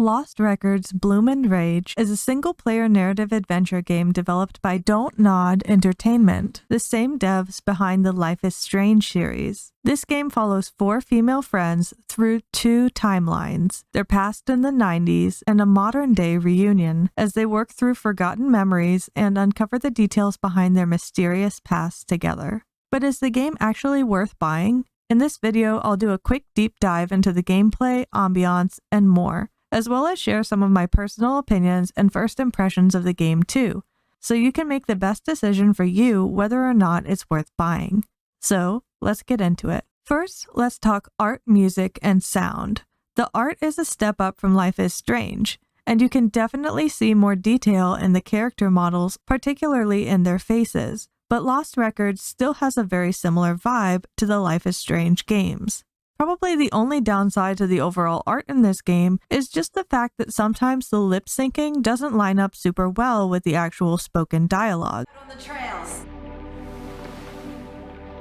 Lost Records Bloom and Rage is a single-player narrative adventure game developed by DontNod Entertainment, the same devs behind the Life is Strange series. This game follows 4 female friends through 2 timelines, their past in the 90s and a modern-day reunion, as they work through forgotten memories and uncover the details behind their mysterious past together. But is the game actually worth buying? In this video, I'll do a quick deep dive into the gameplay, ambiance, and more, as well as share some of my personal opinions and first impressions of the game too, so you can make the best decision for you whether or not it's worth buying. So, let's get into it. First, let's talk art, music, and sound. The art is a step up from Life is Strange, and you can definitely see more detail in the character models, particularly in their faces, but Lost Records still has a very similar vibe to the Life is Strange games. Probably the only downside to the overall art in this game is just the fact that sometimes the lip syncing doesn't line up super well with the actual spoken dialogue. On the trails.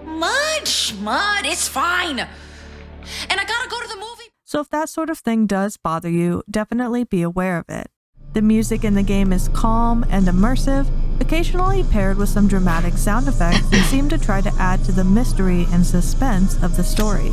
Mud, it's fine. And I gotta go to the movie. So if that sort of thing does bother you, definitely be aware of it. The music in the game is calm and immersive, occasionally paired with some dramatic sound effects that seem to try to add to the mystery and suspense of the story.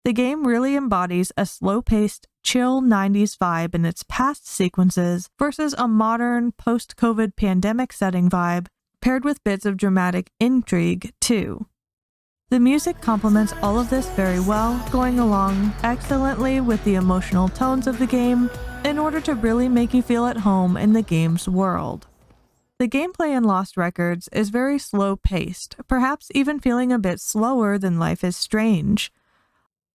The game really embodies a slow-paced, chill 90s vibe in its past sequences versus a modern, post-COVID pandemic setting vibe, paired with bits of dramatic intrigue, too. The music complements all of this very well, going along excellently with the emotional tones of the game in order to really make you feel at home in the game's world. The gameplay in Lost Records is very slow-paced, perhaps even feeling a bit slower than Life is Strange.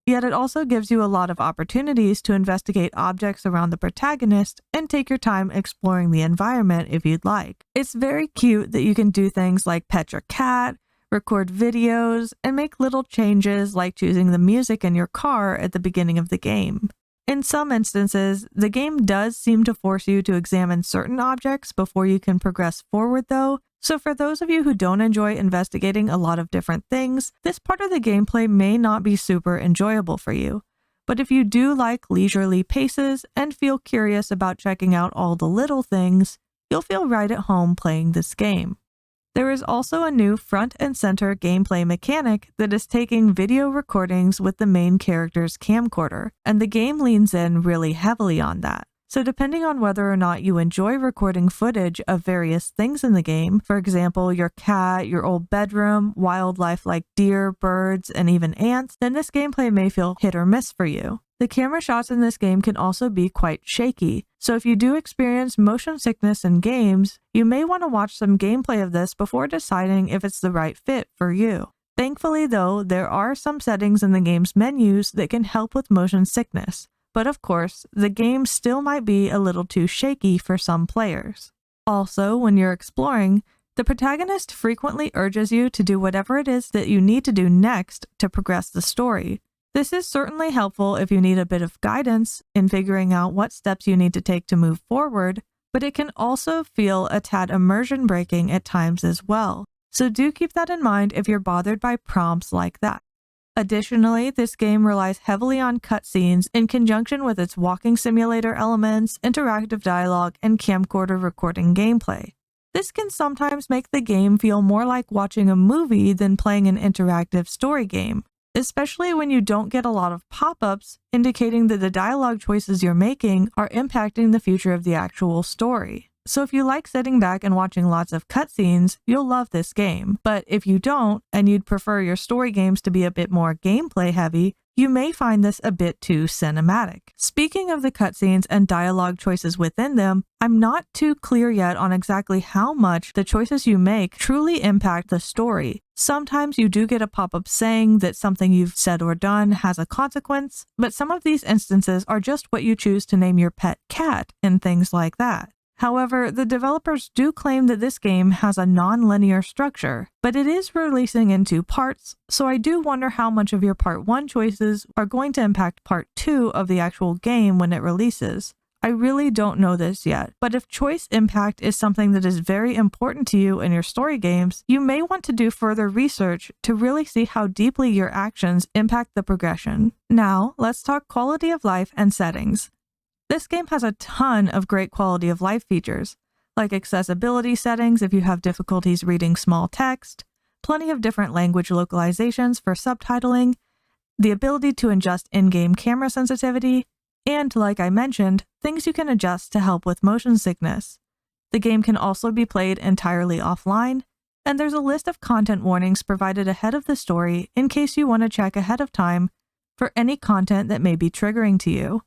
Yet it also gives you a lot of opportunities to investigate objects around the protagonist and take your time exploring the environment if you'd like. It's very cute that you can do things like pet your cat, record videos, and make little changes like choosing the music in your car at the beginning of the game. In some instances, the game does seem to force you to examine certain objects before you can progress forward though, so for those of you who don't enjoy investigating a lot of different things, this part of the gameplay may not be super enjoyable for you. But if you do like leisurely paces and feel curious about checking out all the little things, you'll feel right at home playing this game. There is also a new front and center gameplay mechanic that is taking video recordings with the main character's camcorder, and the game leans in really heavily on that. So depending on whether or not you enjoy recording footage of various things in the game, for example, your cat, your old bedroom, wildlife like deer, birds, and even ants, then this gameplay may feel hit or miss for you. The camera shots in this game can also be quite shaky, so if you do experience motion sickness in games, you may want to watch some gameplay of this before deciding if it's the right fit for you. Thankfully though, there are some settings in the game's menus that can help with motion sickness. But of course, the game still might be a little too shaky for some players. Also, when you're exploring, the protagonist frequently urges you to do whatever it is that you need to do next to progress the story. This is certainly helpful if you need a bit of guidance in figuring out what steps you need to take to move forward, but it can also feel a tad immersion breaking at times as well. So do keep that in mind if you're bothered by prompts like that. Additionally, this game relies heavily on cutscenes in conjunction with its walking simulator elements, interactive dialogue, and camcorder recording gameplay. This can sometimes make the game feel more like watching a movie than playing an interactive story game, especially when you don't get a lot of pop-ups indicating that the dialogue choices you're making are impacting the future of the actual story. So if you like sitting back and watching lots of cutscenes, you'll love this game. But if you don't, and you'd prefer your story games to be a bit more gameplay heavy, you may find this a bit too cinematic. Speaking of the cutscenes and dialogue choices within them, I'm not too clear yet on exactly how much the choices you make truly impact the story. Sometimes you do get a pop-up saying that something you've said or done has a consequence, but some of these instances are just what you choose to name your pet cat and things like that. However, the developers do claim that this game has a non-linear structure, but it is releasing in 2 parts, so I do wonder how much of your Part 1 choices are going to impact Part 2 of the actual game when it releases. I really don't know this yet, but if choice impact is something that is very important to you in your story games, you may want to do further research to really see how deeply your actions impact the progression. Now, let's talk quality of life and settings. This game has a ton of great quality of life features, like accessibility settings if you have difficulties reading small text, plenty of different language localizations for subtitling, the ability to adjust in-game camera sensitivity, and, like I mentioned, things you can adjust to help with motion sickness. The game can also be played entirely offline, and there's a list of content warnings provided ahead of the story in case you want to check ahead of time for any content that may be triggering to you.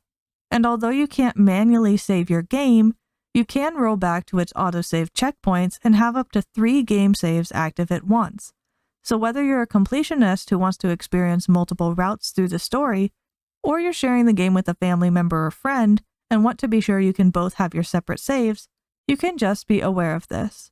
And although you can't manually save your game, you can roll back to its autosave checkpoints and have up to 3 game saves active at once. So whether you're a completionist who wants to experience multiple routes through the story, or you're sharing the game with a family member or friend and want to be sure you can both have your separate saves, you can just be aware of this.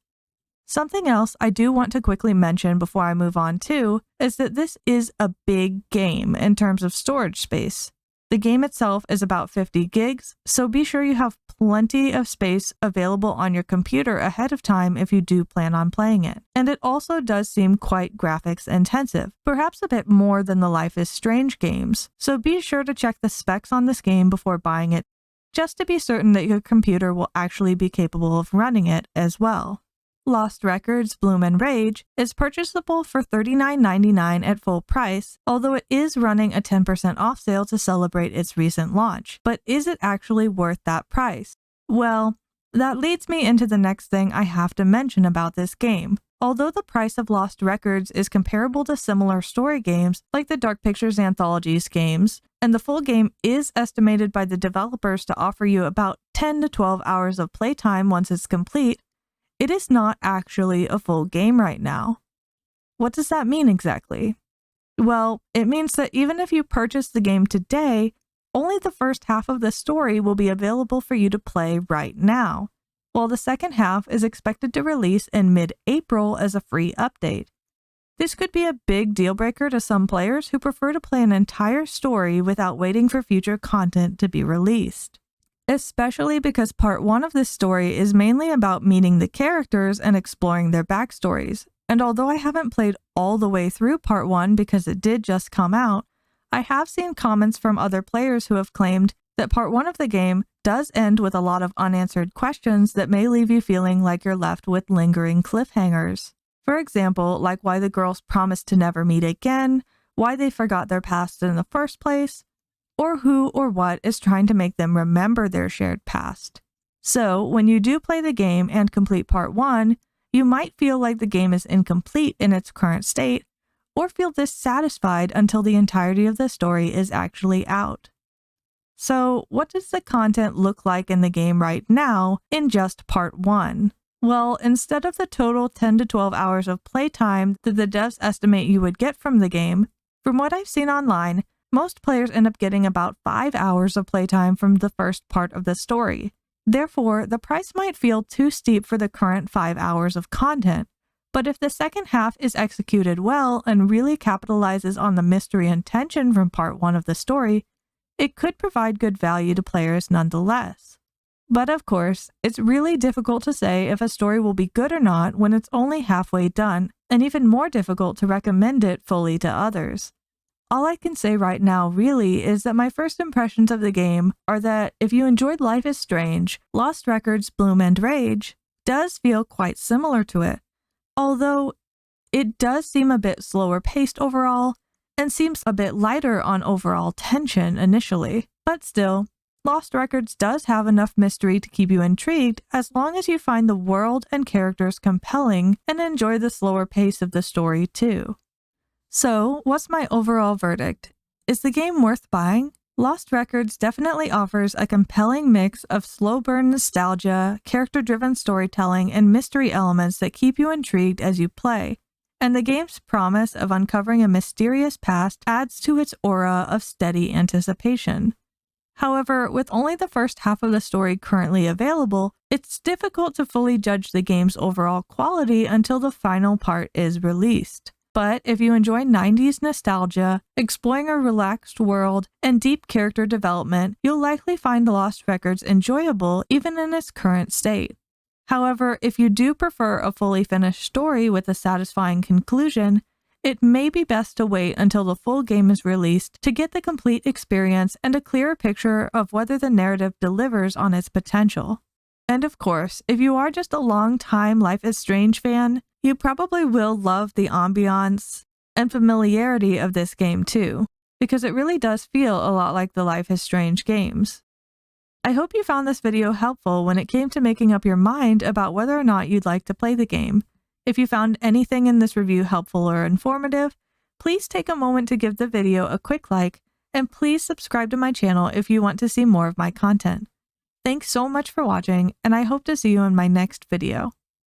Something else I do want to quickly mention before I move on too is that this is a big game in terms of storage space. The game itself is about 50 gigs, so be sure you have plenty of space available on your computer ahead of time if you do plan on playing it. And it also does seem quite graphics intensive, perhaps a bit more than the Life is Strange games, so be sure to check the specs on this game before buying it, just to be certain that your computer will actually be capable of running it as well. Lost Records Bloom and Rage is purchasable for $39.99 at full price, although it is running a 10% off sale to celebrate its recent launch. But is it actually worth that price? Well, that leads me into the next thing I have to mention about this game. Although the price of Lost Records is comparable to similar story games like the Dark Pictures Anthologies games, and the full game is estimated by the developers to offer you about 10 to 12 hours of playtime once it's complete, it is not actually a full game right now. What does that mean exactly? Well, it means that even if you purchase the game today, only the first half of the story will be available for you to play right now, while the second half is expected to release in mid-April as a free update. This could be a big deal breaker to some players who prefer to play an entire story without waiting for future content to be released. Especially because part 1 of this story is mainly about meeting the characters and exploring their backstories. And although I haven't played all the way through part 1 because it did just come out, I have seen comments from other players who have claimed that part 1 of the game does end with a lot of unanswered questions that may leave you feeling like you're left with lingering cliffhangers. For example, like why the girls promised to never meet again, why they forgot their past in the first place, or who or what is trying to make them remember their shared past. So, when you do play the game and complete part 1, you might feel like the game is incomplete in its current state, or feel dissatisfied until the entirety of the story is actually out. So, what does the content look like in the game right now in just part 1? Well, instead of the total 10 to 12 hours of playtime that the devs estimate you would get from the game, from what I've seen online, most players end up getting about 5 hours of playtime from the first part of the story. Therefore, the price might feel too steep for the current 5 hours of content, but if the second half is executed well and really capitalizes on the mystery and tension from part 1 of the story, it could provide good value to players nonetheless. But of course, it's really difficult to say if a story will be good or not when it's only halfway done, and even more difficult to recommend it fully to others. All I can say right now really is that my first impressions of the game are that if you enjoyed Life is Strange, Lost Records Bloom and Rage does feel quite similar to it, although it does seem a bit slower paced overall and seems a bit lighter on overall tension initially. But still, Lost Records does have enough mystery to keep you intrigued as long as you find the world and characters compelling and enjoy the slower pace of the story too. So, what's my overall verdict? Is the game worth buying? Lost Records definitely offers a compelling mix of slow burn nostalgia, character-driven storytelling, and mystery elements that keep you intrigued as you play, and the game's promise of uncovering a mysterious past adds to its aura of steady anticipation. However, with only the first half of the story currently available, it's difficult to fully judge the game's overall quality until the final part is released. But if you enjoy 90s nostalgia, exploring a relaxed world, and deep character development, you'll likely find Lost Records enjoyable even in its current state. However, if you do prefer a fully finished story with a satisfying conclusion, it may be best to wait until the full game is released to get the complete experience and a clearer picture of whether the narrative delivers on its potential. And of course, if you are just a long-time Life is Strange fan, you probably will love the ambiance and familiarity of this game too, because it really does feel a lot like the Life is Strange games. I hope you found this video helpful when it came to making up your mind about whether or not you'd like to play the game. If you found anything in this review helpful or informative, please take a moment to give the video a quick like, and please subscribe to my channel if you want to see more of my content. Thanks so much for watching, and I hope to see you in my next video.